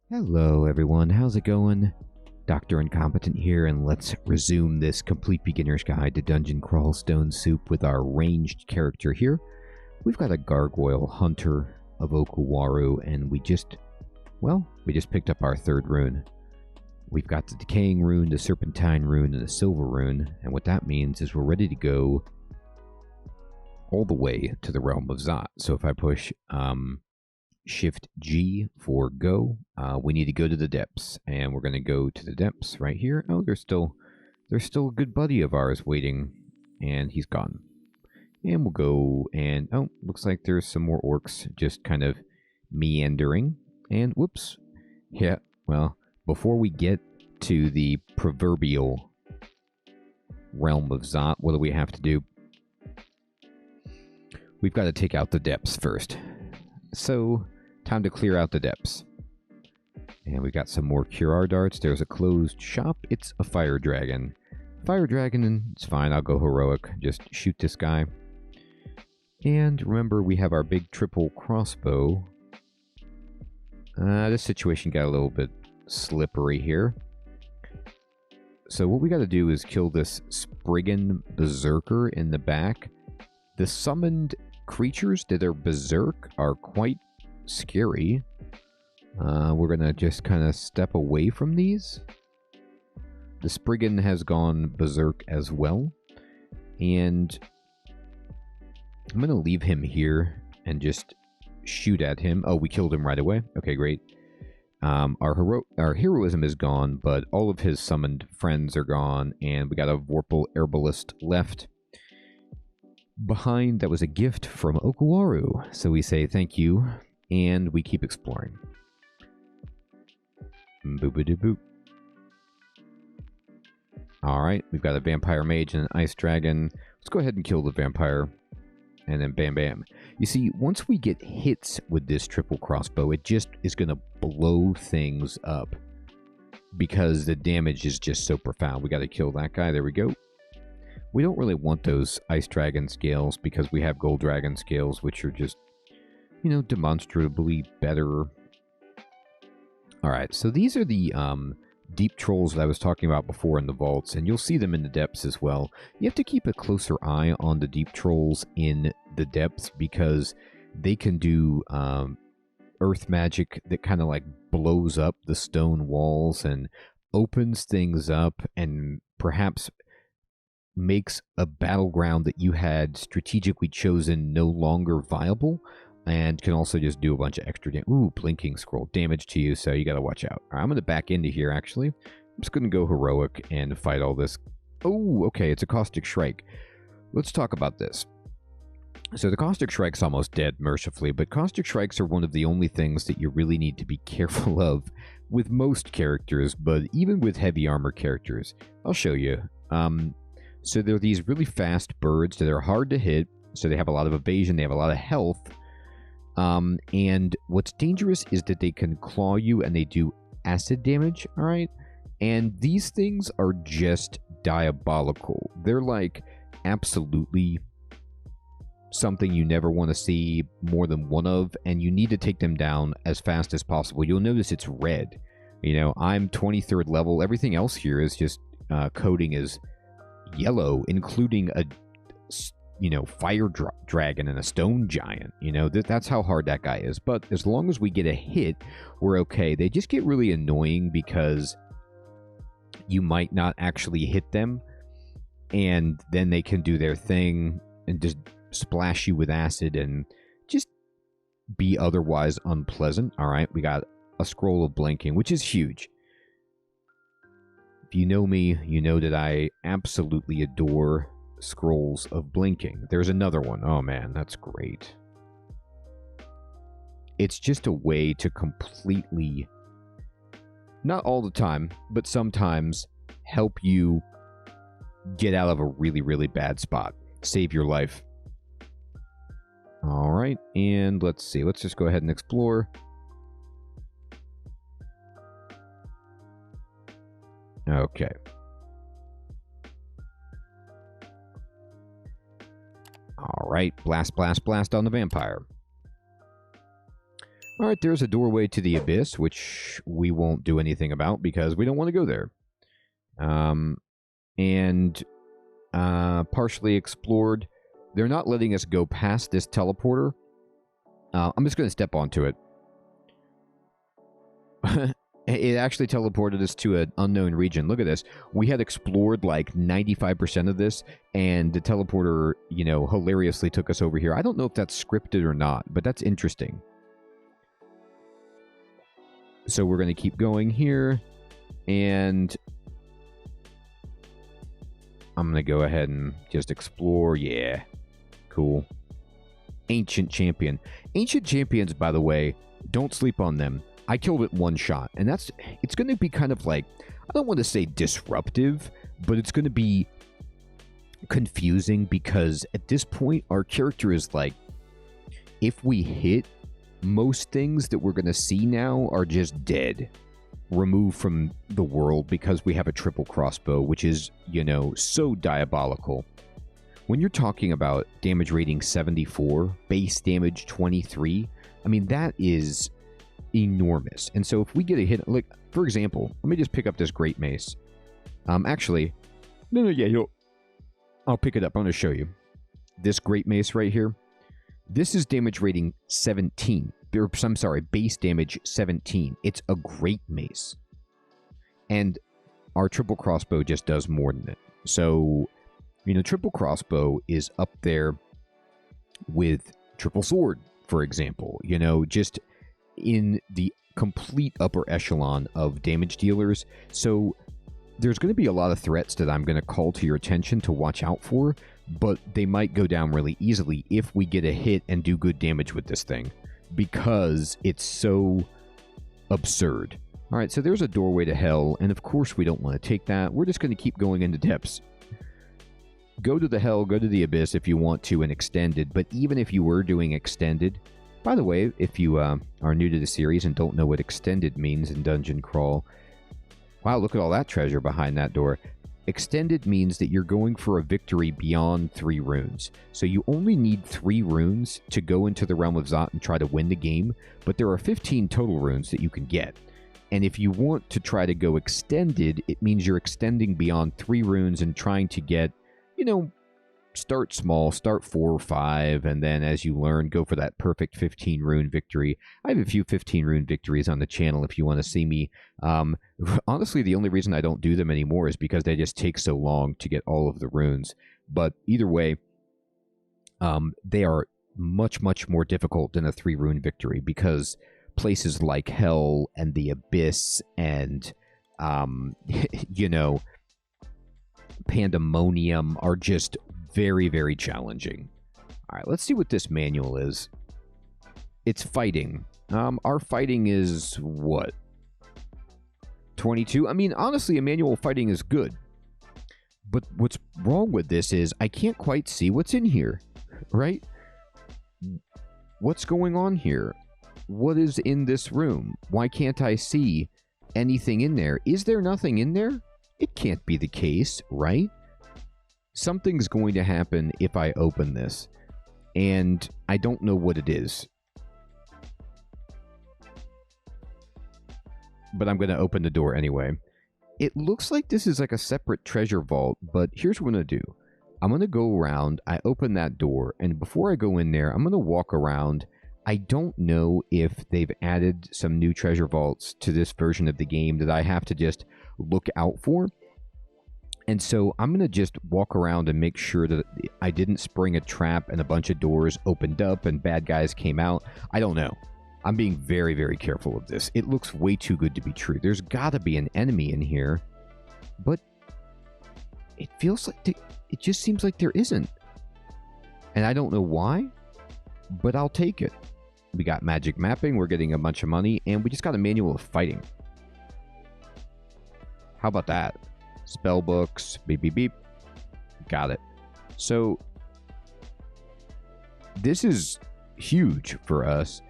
Hello everyone, how's it going? Dr. Incompetent here, and let's resume this complete beginner's guide to Dungeon Crawl Stone Soup with our ranged character here. We've got a Gargoyle Hunter of Okuwaru, and we just picked up our third rune. We've got the Decaying Rune, the Serpentine Rune, and the Silver Rune, and what that means is we're ready to go all the way to the Realm of Zot. So if I push Shift G for go, we need to go to the depths, and we're going to go to the depths right here. Oh, there's still a good buddy of ours waiting, and he's gone. And we'll go, and oh, looks like there's some more orcs just kind of meandering. And whoops, yeah, well, before we get to the proverbial Realm of Zot, what do we have to do? We've got to take out the depths first. So, time to clear out the depths. And we got some more Curar darts. There's a closed shop. It's a fire dragon. Fire dragon, and it's fine. I'll go heroic. Just shoot this guy. And remember, we have our big triple crossbow. This situation got a little bit slippery here. So what we got to do is kill this Spriggan Berserker in the back. The summoned creatures that are berserk are quite scary. We're gonna just kind of step away from these. The Spriggan has gone berserk as well, and I'm gonna leave him here and just shoot at him. Oh, we killed him right away. Okay, great. Our heroism is gone, but all of his summoned friends are gone, and we got a Vorpal Herbalist left behind that was a gift from Okuwaru. So we say thank you, and we keep exploring. Boop-a-doo-boop. Alright, we've got a Vampire Mage and an Ice Dragon. Let's go ahead and kill the Vampire, and then bam bam. You see, once we get hits with this triple crossbow, it just is going to blow things up, because the damage is just so profound. We got to kill that guy. There we go. We don't really want those Ice Dragon scales, because we have Gold Dragon scales, which are just, you know, demonstrably better. Alright, so these are the deep trolls that I was talking about before in the vaults, and you'll see them in the depths as well. You have to keep a closer eye on the deep trolls in the depths, because they can do earth magic that kind of like blows up the stone walls and opens things up, and perhaps makes a battleground that you had strategically chosen no longer viable, and can also just do a bunch of extra damage. Ooh, blinking scroll. Damage to you, so you gotta watch out. All right, I'm gonna back into here, actually. I'm just gonna go heroic and fight all this. Oh, okay, it's a Caustic Shrike. Let's talk about this. So the Caustic Shrike's almost dead, mercifully, but Caustic Shrikes are one of the only things that you really need to be careful of with most characters, but even with heavy armor characters. I'll show you. So they're these really fast birds that are hard to hit, so they have a lot of evasion, they have a lot of health. And what's dangerous is that they can claw you and they do acid damage, alright? And these things are just diabolical. They're like absolutely something you never want to see more than one of, and you need to take them down as fast as possible. You'll notice it's red. You know, I'm 23rd level. Everything else here is just coding as yellow, including a, you know, fire dragon and a stone giant. You know, that's how hard that guy is. But as long as we get a hit, we're okay. They just get really annoying because you might not actually hit them, and then they can do their thing and just splash you with acid and just be otherwise unpleasant. All right, we got a scroll of blinking, which is huge. If you know me, you know that I absolutely adore scrolls of blinking. There's another one. Oh man, that's great. It's just a way to completely, not all the time, but sometimes help you get out of a really, really bad spot. Save your life. Alright, and let's see. Let's just go ahead and explore. Okay. Alright, blast, blast, blast on the vampire. All right, there's a doorway to the abyss, which we won't do anything about because we don't want to go there. And partially explored. They're not letting us go past this teleporter. I'm just going to step onto it. It actually teleported us to an unknown region. Look at this. We had explored like 95% of this, and the teleporter, you know, hilariously took us over here. I don't know if that's scripted or not, but that's interesting. So we're going to keep going here, and I'm going to go ahead and just explore. Yeah, cool. Ancient Champion. Ancient Champions, by the way, don't sleep on them. I killed it one shot, and it's going to be kind of like, I don't want to say disruptive, but it's going to be confusing because at this point, our character is like, if we hit, most things that we're going to see now are just dead, removed from the world because we have a triple crossbow, which is, you know, so diabolical. When you're talking about damage rating 74, base damage 23, I mean, that is enormous. And so if we get a hit, like, for example, let me just pick up this Great Mace. Actually, I'll pick it up. I'm going to show you. This Great Mace right here, this is damage rating 17. Or, I'm sorry, base damage 17. It's a Great Mace. And our triple crossbow just does more than it. So, you know, triple crossbow is up there with triple sword, for example. You know, just in the complete upper echelon of damage dealers. So there's going to be a lot of threats that I'm going to call to your attention to watch out for, but they might go down really easily if we get a hit and do good damage with this thing, because it's so absurd. All right, so there's a doorway to hell, and of course we don't want to take that. We're just going to keep going into depths. Go to the hell, go to the abyss if you want to, and extended, but even if you were doing extended, by the way, if you are new to the series and don't know what extended means in Dungeon Crawl, wow, look at all that treasure behind that door. Extended means that you're going for a victory beyond 3 runes. So you only need 3 runes to go into the Realm of Zot and try to win the game, but there are 15 total runes that you can get. And if you want to try to go extended, it means you're extending beyond 3 runes and trying to get, you know, start small, start 4 or 5, and then as you learn, go for that perfect 15 rune victory. I have a few 15 rune victories on the channel if you want to see me. Honestly, the only reason I don't do them anymore is because they just take so long to get all of the runes. But either way, they are much, much more difficult than a 3 rune victory, because places like Hell and the Abyss and, you know, Pandemonium are just very, very challenging. All right, let's see what this manual is. It's fighting. Our fighting is what? 22? I mean, honestly, a manual fighting is good. But what's wrong with this is I can't quite see what's in here, right? What's going on here? What is in this room? Why can't I see anything in there? Is there nothing in there? It can't be the case, right? Something's going to happen if I open this, and I don't know what it is. But I'm going to open the door anyway. It looks like this is like a separate treasure vault, but here's what I'm going to do. I'm going to go around, I open that door, and before I go in there, I'm going to walk around. I don't know if they've added some new treasure vaults to this version of the game that I have to just look out for. And so I'm going to just walk around and make sure that I didn't spring a trap and a bunch of doors opened up and bad guys came out. I don't know. I'm being very, very careful of this. It looks way too good to be true. There's got to be an enemy in here, but it feels like it just seems like there isn't. And I don't know why, but I'll take it. We got magic mapping, we're getting a bunch of money, and we just got a manual of fighting. How about that? Spell books, beep, beep, beep. Got it. So, this is huge for us,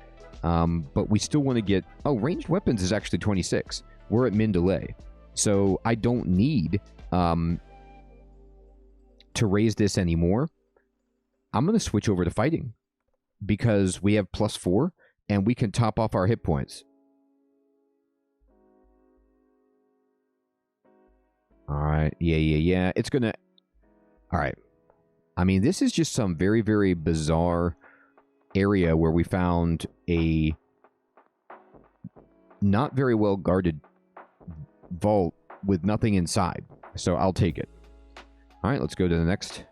but we still want to get... Oh, ranged weapons is actually 26. We're at min delay. So, I don't need to raise this anymore. I'm going to switch over to fighting, because we have +4, and we can top off our hit points. All right. Yeah. It's going to... All right. I mean, this is just some very, very bizarre area where we found a not very well guarded vault with nothing inside. So I'll take it. All right, let's go to the next.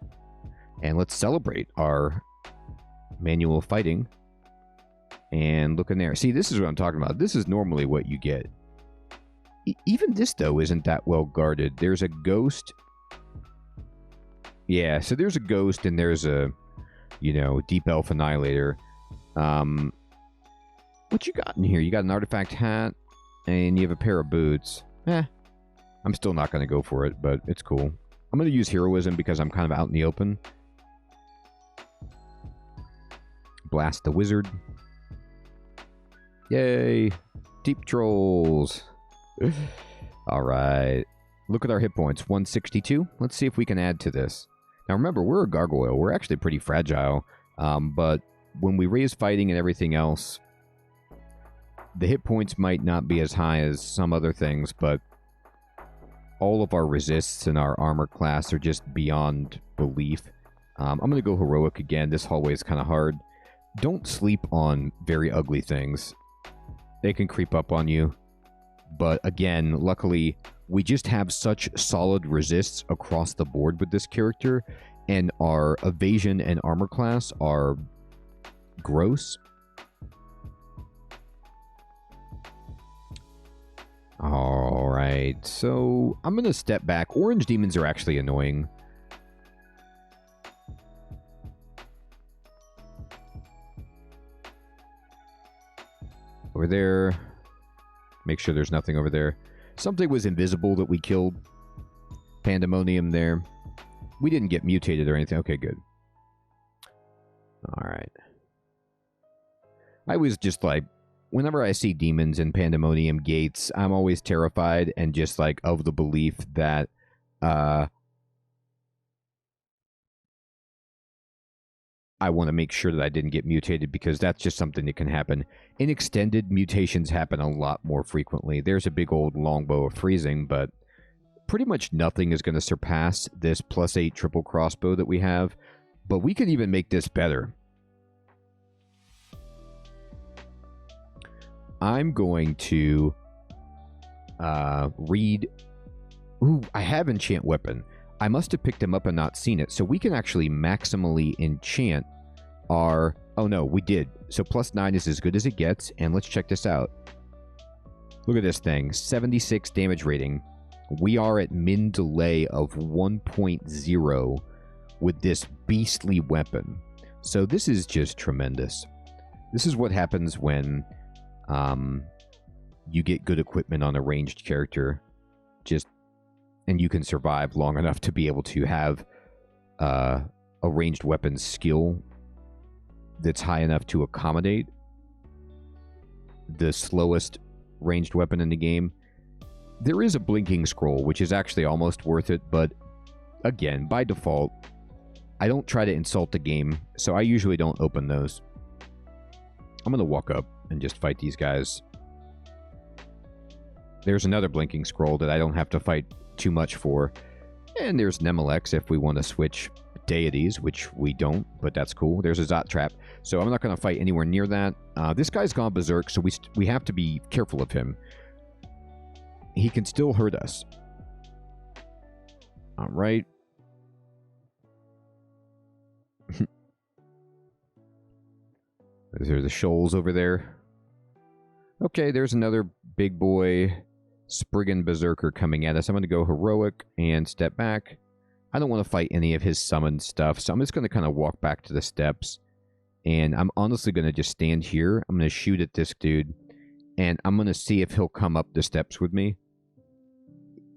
And let's celebrate our manual fighting. And look in there. See, this is what I'm talking about. This is normally what you get. Even this, though, isn't that well guarded. There's a ghost. Yeah, so there's a ghost and there's a, you know, Deep Elf Annihilator. What you got in here? You got an artifact hat and you have a pair of boots. I'm still not going to go for it, but it's cool. I'm going to use Heroism because I'm kind of out in the open. Blast the Wizard. Yay! Deep Trolls. All right. Look at our hit points. 162. Let's see if we can add to this. Now remember, we're a gargoyle. We're actually pretty fragile. But when we raise fighting and everything else, the hit points might not be as high as some other things, but all of our resists and our armor class are just beyond belief. I'm going to go heroic again. This hallway is kind of hard. Don't sleep on very ugly things. They can creep up on you. But again, luckily, we just have such solid resists across the board with this character, and our evasion and armor class are gross. Alright, so I'm going to step back. Orange demons are actually annoying. Over there. Make sure there's nothing over there. Something was invisible that we killed. Pandemonium there. We didn't get mutated or anything. Okay, good. Alright. I was just like, whenever I see demons in Pandemonium gates, I'm always terrified and just like of the belief that I want to make sure that I didn't get mutated, because that's just something that can happen. In Extended, mutations happen a lot more frequently. There's a big old longbow of freezing, but pretty much nothing is going to surpass this +8 triple crossbow that we have. But we could even make this better. I'm going to read... Ooh, I have Enchant Weapon. I must have picked him up and not seen it. So we can actually maximally enchant our... Oh no, we did. So +9 is as good as it gets. And let's check this out. Look at this thing. 76 damage rating. We are at min delay of 1.0 with this beastly weapon. So this is just tremendous. This is what happens when you get good equipment on a ranged character. And you can survive long enough to be able to have a ranged weapon skill that's high enough to accommodate the slowest ranged weapon in the game. There is a blinking scroll, which is actually almost worth it, but again, by default, I don't try to insult the game, so I usually don't open those. I'm going to walk up and just fight these guys. There's another blinking scroll that I don't have to fight too much for. And there's Nemelex if we want to switch deities, which we don't, but that's cool. There's a Zot Trap, so I'm not going to fight anywhere near that. This guy's gone berserk, so we have to be careful of him. He can still hurt us. All right. There's the shoals over there. Okay, there's another big boy Spriggan Berserker coming at us. I'm going to go heroic and step back. I don't want to fight any of his summoned stuff, so I'm just going to kind of walk back to the steps. And I'm honestly going to just stand here. I'm going to shoot at this dude, and I'm going to see if he'll come up the steps with me.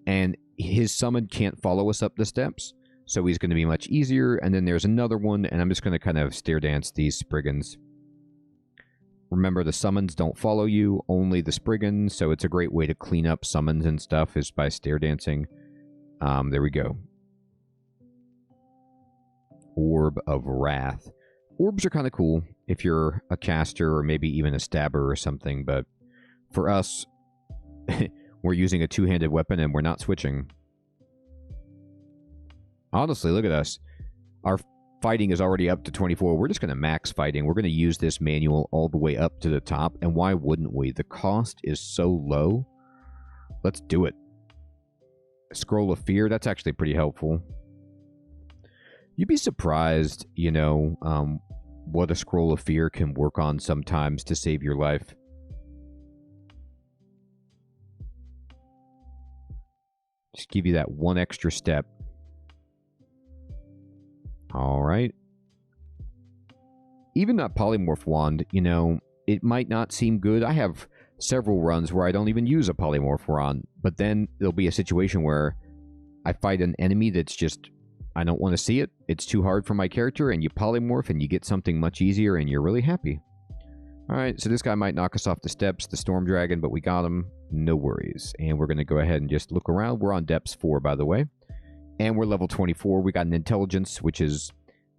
And his summon can't follow us up the steps, so he's going to be much easier. And then there's another one, and I'm just going to kind of stare dance these Spriggans. Remember, the summons don't follow you, only the Spriggans, so it's a great way to clean up summons and stuff is by stare dancing. There we go. Orb of Wrath. Orbs are kind of cool. if you're a caster or maybe even a stabber or something, but for us, we're using a two-handed weapon and we're not switching. Honestly, look at us. Our fighting is already up to 24. We're just going to max fighting. We're going to use this manual all the way up to the top, and why wouldn't we? The cost is so low. Let's do it. Scroll of Fear, that's actually pretty helpful. You'd be surprised, you know, what a Scroll of Fear can work on sometimes to save your life. Just give you that one extra step. All right. Even that polymorph wand, you know, it might not seem good. I have several runs where I don't even use a polymorph wand, but then there'll be a situation where I fight an enemy that's just, I don't want to see it. It's too hard for my character, and you polymorph and you get something much easier and you're really happy. All right, so this guy might knock us off the steps, the Storm Dragon, but we got him. No worries. And we're going to go ahead and just look around. We're on depths 4, by the way. And we're level 24. We got an intelligence, which is,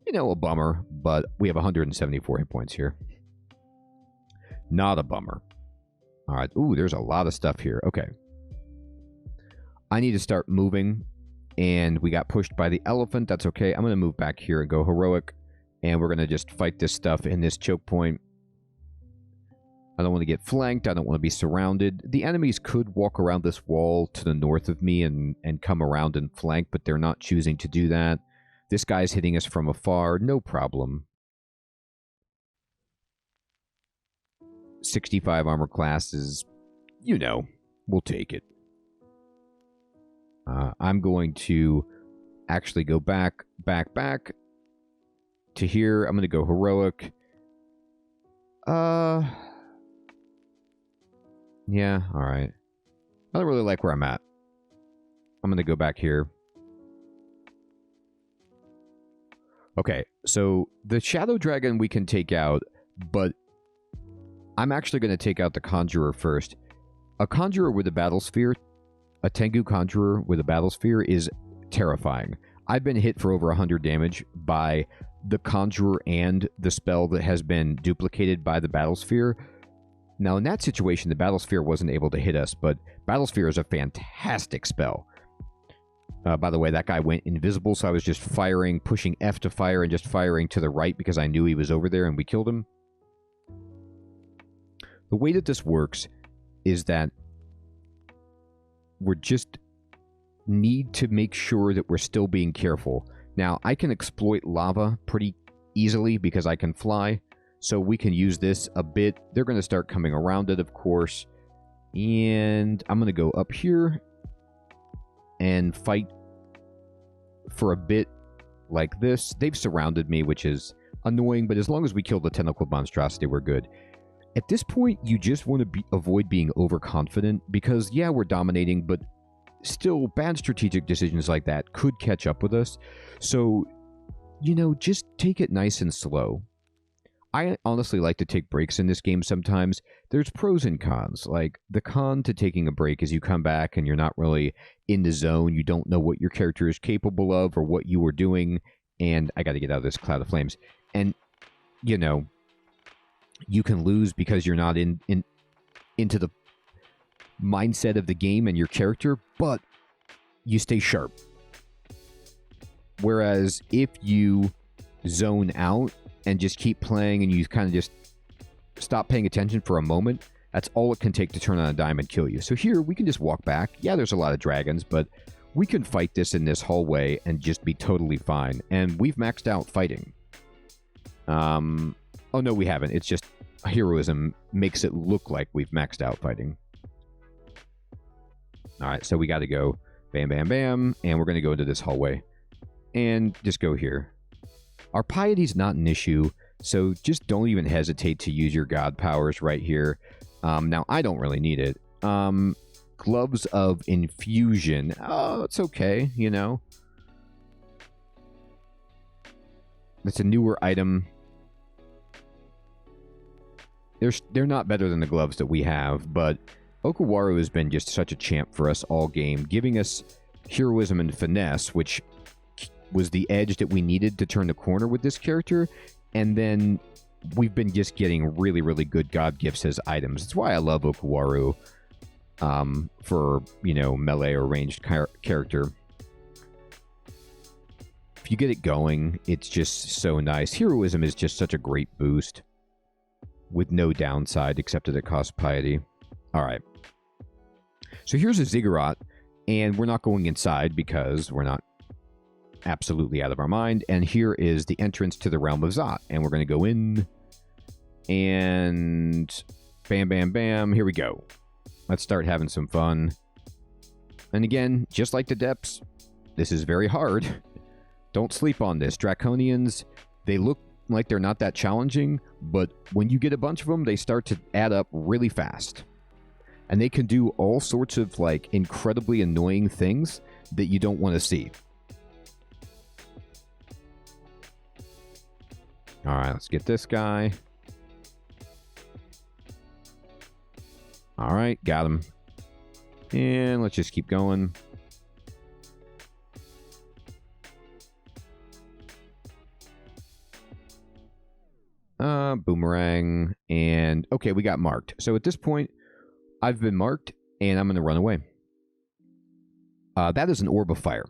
you know, a bummer, but we have 174 hit points here. Not a bummer. All right. Ooh, there's a lot of stuff here. Okay. I need to start moving, and we got pushed by the elephant. That's okay. I'm going to move back here and go heroic, and we're going to just fight this stuff in this choke point. I don't want to get flanked. I don't want to be surrounded. The enemies could walk around this wall to the north of me and come around and flank, but they're not choosing to do that. This guy's hitting us from afar. No problem. 65 armor class is, you know, we'll take it. I'm going to actually go back to here. I'm going to go heroic. Yeah, alright. I don't really like where I'm at. I'm going to go back here. Okay, so the Shadow Dragon we can take out, but I'm actually going to take out the Conjurer first. A Conjurer with a Battle Sphere, a Tengu Conjurer with a Battle Sphere is terrifying. I've been hit for over 100 damage by the Conjurer and the spell that has been duplicated by the Battle Sphere. Now, in that situation, the Battle Sphere wasn't able to hit us, but Battle Sphere is a fantastic spell. By the way, that guy went invisible, so I was just firing, pushing F to fire, and just firing to the right because I knew he was over there, and we killed him. The way that this works is that we're just need to make sure that we're still being careful. Now, I can exploit lava pretty easily because I can fly. So we can use this a bit. They're going to start coming around it, of course. And I'm going to go up here and fight for a bit like this. They've surrounded me, which is annoying, but as long as we kill the tentacle monstrosity, we're good. At this point, you just want to avoid being overconfident because, yeah, we're dominating, but still bad strategic decisions like that could catch up with us. So, you know, just take it nice and slow. I honestly like to take breaks in this game sometimes. There's pros and cons. Like, the con to taking a break is you come back and you're not really in the zone. You don't know what your character is capable of or what you were doing. And I got to get out of this cloud of flames. And, you know, you can lose because you're not into the mindset of the game and your character, but you stay sharp. Whereas if you zone out and just keep playing and you kind of just stop paying attention for a moment, that's all it can take to turn on a dime and kill you. So here, we can just walk back. Yeah, there's a lot of dragons, but we can fight this in this hallway and just be totally fine. And we've maxed out fighting. Oh, no, we haven't. It's just heroism makes it look like we've maxed out fighting. All right, so we got to go bam, bam, bam, and we're going to go into this hallway and just go here. Our piety's not an issue, so just don't even hesitate to use your god powers right here. Now, I don't really need it. Gloves of Infusion. Oh, it's okay, you know. It's a newer item. They're not better than the gloves that we have, but Okawaru has been just such a champ for us all game, giving us heroism and finesse, which was the edge that we needed to turn the corner with this character, and then we've been just getting really, really good god gifts as items. That's why I love Okuwaru for, you know, melee or ranged character. If you get it going, it's just so nice. Heroism is just such a great boost with no downside except that it costs piety. All right. So here's a ziggurat, and we're not going inside because we're not absolutely out of our mind. And here is the entrance to the realm of Zot, and we're going to go in, and bam, bam, bam. Here we go. Let's start having some fun. And again, just like the depths, this is very hard. Don't sleep on this. Draconians, they look like they're not that challenging, but when you get a bunch of them, they start to add up really fast. And they can do all sorts of, like, incredibly annoying things that you don't want to see. All right, let's get this guy. All right, got him. And let's just keep going. Boomerang. And, okay, we got marked. So at this point, I've been marked, and I'm going to run away. That is an orb of fire.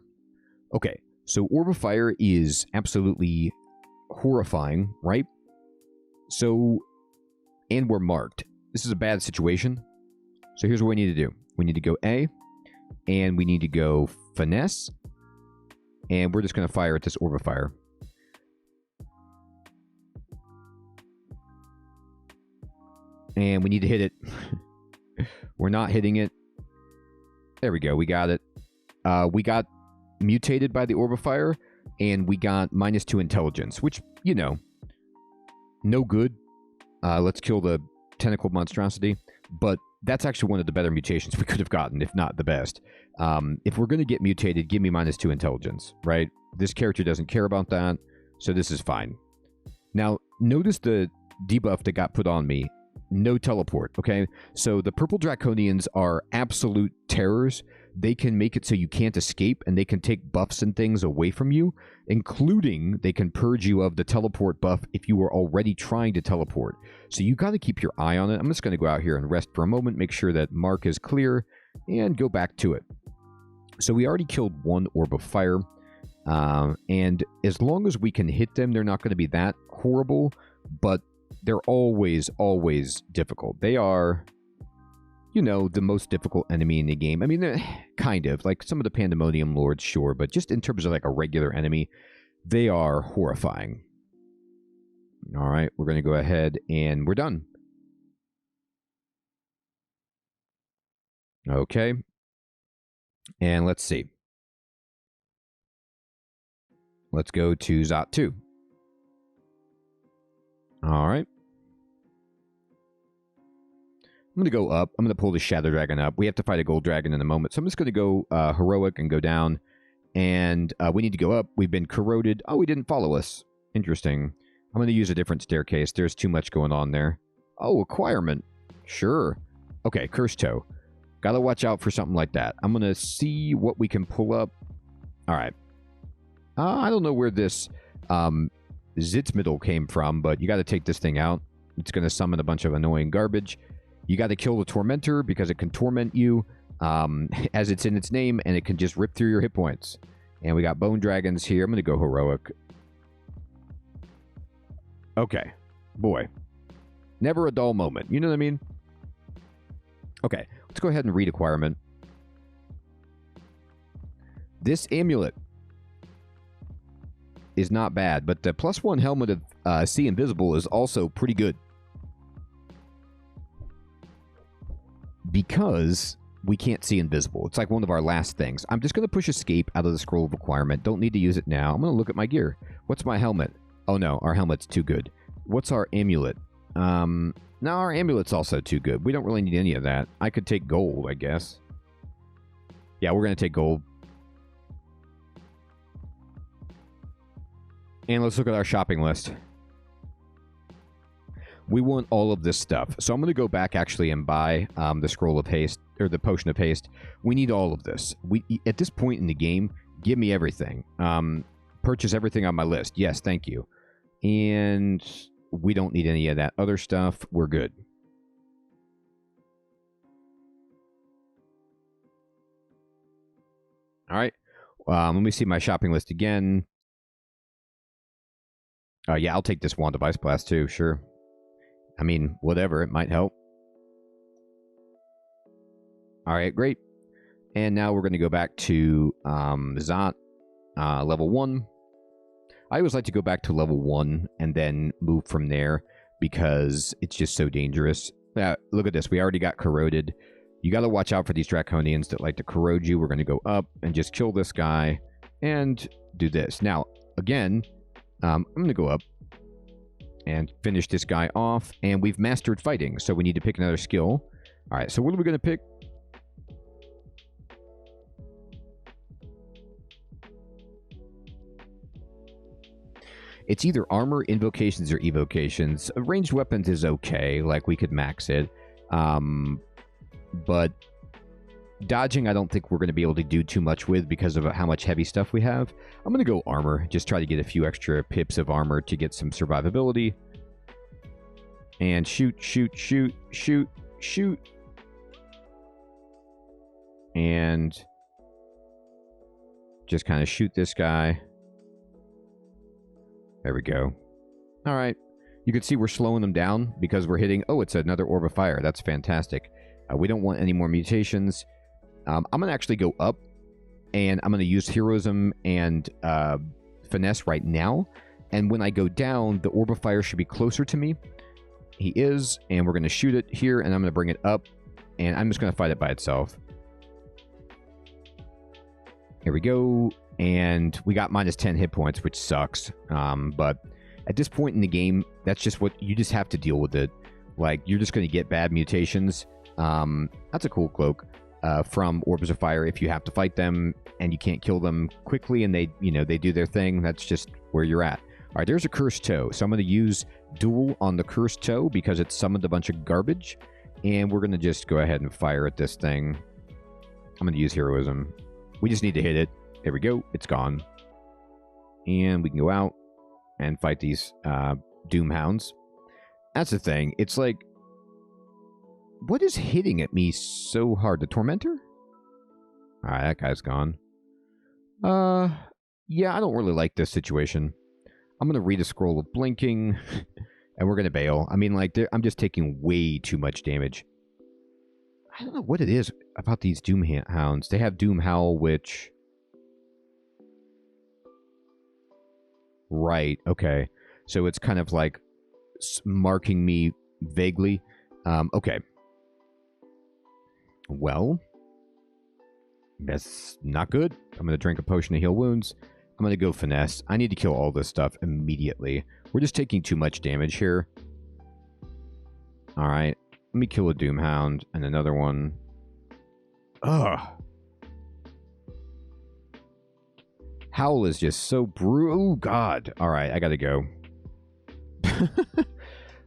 Okay, so orb of fire is absolutely horrifying, right? So, and we're marked. This is a bad situation. So here's what we need to do. We need to go A, and we need to go finesse, and we're just going to fire at this orb of fire. And we need to hit it. We're not hitting it. There we go. We got it. We got mutated by the orb of fire, and we got -2 intelligence, which, you know, no good. Let's kill the tentacle monstrosity. But that's actually one of the better mutations we could have gotten, if not the best. If we're going to get mutated, give me -2 intelligence, right? This character doesn't care about that, so this is fine. Now, notice the debuff that got put on me. No teleport, okay? So the purple draconians are absolute terrors. They can make it so you can't escape, and they can take buffs and things away from you, including they can purge you of the teleport buff if you were already trying to teleport. So you got to keep your eye on it. I'm just going to go out here and rest for a moment, make sure that mark is clear, and go back to it. So we already killed one orb of fire, and as long as we can hit them, they're not going to be that horrible, but they're always, always difficult. They are, you know, the most difficult enemy in the game. I mean, kind of. Like, some of the Pandemonium Lords, sure, but just in terms of, like, a regular enemy, they are horrifying. All right, we're going to go ahead, and we're done. Okay. And let's see. Let's go to Zot 2. All right. I'm going to go up. I'm going to pull the Shadow Dragon up. We have to fight a Gold Dragon in a moment. So I'm just going to go Heroic and go down. And we need to go up. We've been corroded. Oh, he didn't follow us. Interesting. I'm going to use a different staircase. There's too much going on there. Oh, Acquirement. Sure. Okay, Curse Toe. Got to watch out for something like that. I'm going to see what we can pull up. All right. I don't know where this Zitzmiddle came from, but you got to take this thing out. It's going to summon a bunch of annoying garbage. You got to kill the Tormentor because it can torment you, as it's in its name, and it can just rip through your hit points. And we got Bone Dragons here. I'm going to go Heroic. Okay. Boy. Never a dull moment. You know what I mean? Okay. Let's go ahead and read Acquirement. This amulet is not bad, but the +1 helmet of See Invisible is also pretty good. Because we can't see invisible. It's like one of our last things. I'm just going to push Escape out of the Scroll of Acquirement. Don't need to use it now. I'm going to look at my gear. What's my helmet? Oh no, our helmet's too good. What's our amulet? No, our amulet's also too good. We don't really need any of that. I could take gold, I guess. Yeah, we're going to take gold. And let's look at our shopping list. We want all of this stuff. So I'm going to go back actually and buy the Scroll of Haste, or the Potion of Haste. We need all of this. At this point in the game, give me everything. Purchase everything on my list. Yes, thank you. And We don't need any of that other stuff. We're good. All right. Let me see my shopping list again. Yeah, I'll take this wand of ice blast too, sure. I mean, whatever, it might help. All right, great. And now we're going to go back to Zot, level 1. I always like to go back to level 1 and then move from there because it's just so dangerous. Look at this. We already got corroded. You got to watch out for these draconians that like to corrode you. We're going to go up and just kill this guy and do this. Now, again, I'm going to go up and finish this guy off. And we've mastered fighting, so we need to pick another skill. All right, so what are we going to pick? It's either armor, invocations, or evocations. Ranged weapons is okay. Like, we could max it. But dodging, I don't think we're going to be able to do too much with because of how much heavy stuff we have. I'm going to go armor. Just try to get a few extra pips of armor to get some survivability. And shoot, shoot, shoot, shoot, shoot. And just kind of shoot this guy. There we go. All right. You can see we're slowing them down because we're hitting... Oh, it's another orb of fire. That's fantastic. We don't want any more mutations. I'm going to actually go up, and I'm going to use heroism and finesse right now. And when I go down, the orb of fire should be closer to me. He is, and we're going to shoot it here, and I'm going to bring it up, and I'm just going to fight it by itself. Here we go. And we got minus 10 hit points, which sucks. But at this point in the game, that's just what you just have to deal with it. Like, you're just going to get bad mutations. That's a cool cloak from Orbs of Fire. If you have to fight them and you can't kill them quickly and they, they do their thing, that's just where you're at. All right, there's a Cursed Toe. So I'm going to use Duel on the Cursed Toe because it summoned a bunch of garbage. And we're going to just go ahead and fire at this thing. I'm going to use Heroism. We just need to hit it. There we go. It's gone. And we can go out and fight these Doom Hounds. That's the thing. It's like, what is hitting at me so hard? The Tormentor? Alright, that guy's gone. Yeah, I don't really like this situation. I'm going to read a scroll of blinking, and we're going to bail. I mean, like, I'm just taking way too much damage. I don't know what it is about these Doom Hounds. They have Doom Howl, which... Right, okay. So it's kind of like marking me vaguely. Okay. Well, that's not good. I'm going to drink a potion to heal wounds. I'm going to go finesse. I need to kill all this stuff immediately. We're just taking too much damage here. Alright. Let me kill a Doom Hound and another one. Ugh. Howl is just so brutal. Oh, God. Alright, I gotta go.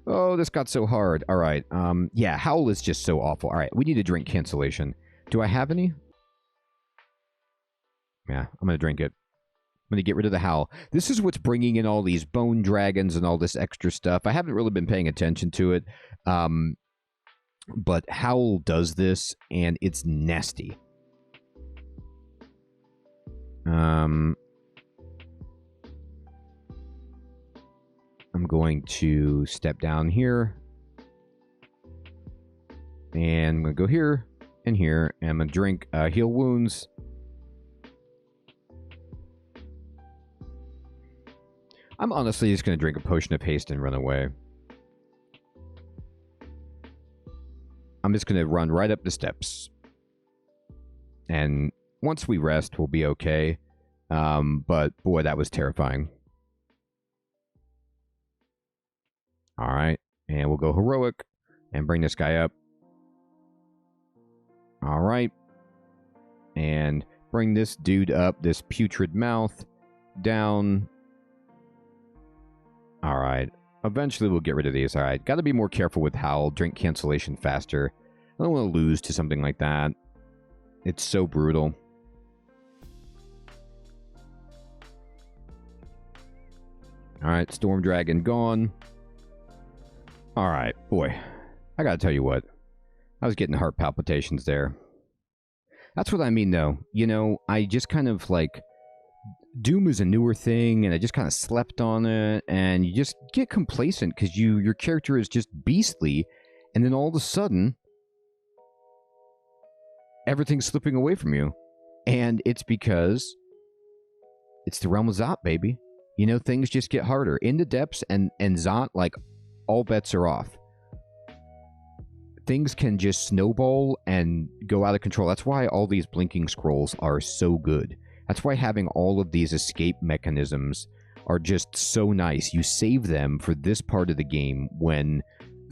Oh, this got so hard. Alright, yeah, Howl is just so awful. Alright, we need to drink cancellation. Do I have any? Yeah, I'm gonna drink it. I'm gonna get rid of the Howl. This is what's bringing in all these bone dragons and all this extra stuff. I haven't really been paying attention to it. But Howl does this, and it's nasty. I'm going to step down here. And I'm going to go here and here. And I'm going to drink heal wounds. I'm honestly just going to drink a potion of haste and run away. I'm just going to run right up the steps. And once we rest, we'll be okay. But boy, that was terrifying. Alright, and we'll go heroic and bring this guy up. Alright. And bring this dude up, this putrid mouth, down. Alright. Eventually we'll get rid of these. Alright, gotta be more careful with Howl. Drink cancellation faster. I don't want to lose to something like that. It's so brutal. Alright, Storm Dragon gone. All right, boy. I gotta tell you what. I was getting heart palpitations there. That's what I mean, though. You know, I just kind of like... Doom is a newer thing, and I just kind of slept on it, and you just get complacent because your character is just beastly, and then all of a sudden, everything's slipping away from you. And it's because it's the realm of Zot, baby. You know, things just get harder. In the depths and Zot, like, all bets are off. Things can just snowball and go out of control. That's why all these blinking scrolls are so good. That's why having all of these escape mechanisms are just so nice. You save them for this part of the game when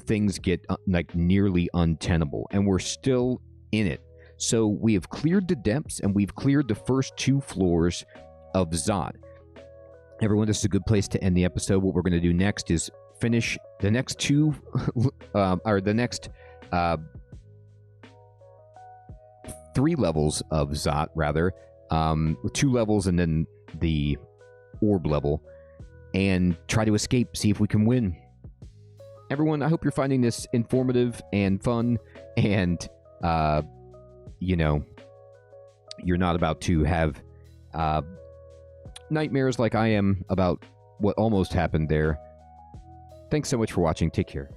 things get like nearly untenable, and we're still in it. So we have cleared the depths, and we've cleared the first 2 floors of Zot. Everyone, this is a good place to end the episode. What we're going to do next is finish the next 2, or the next 3 levels of Zot, rather. 2 levels and then the orb level, and try to escape, see if we can win. Everyone, I hope you're finding this informative and fun, and, you know, you're not about to have nightmares like I am about what almost happened there. Thanks so much for watching. Take care.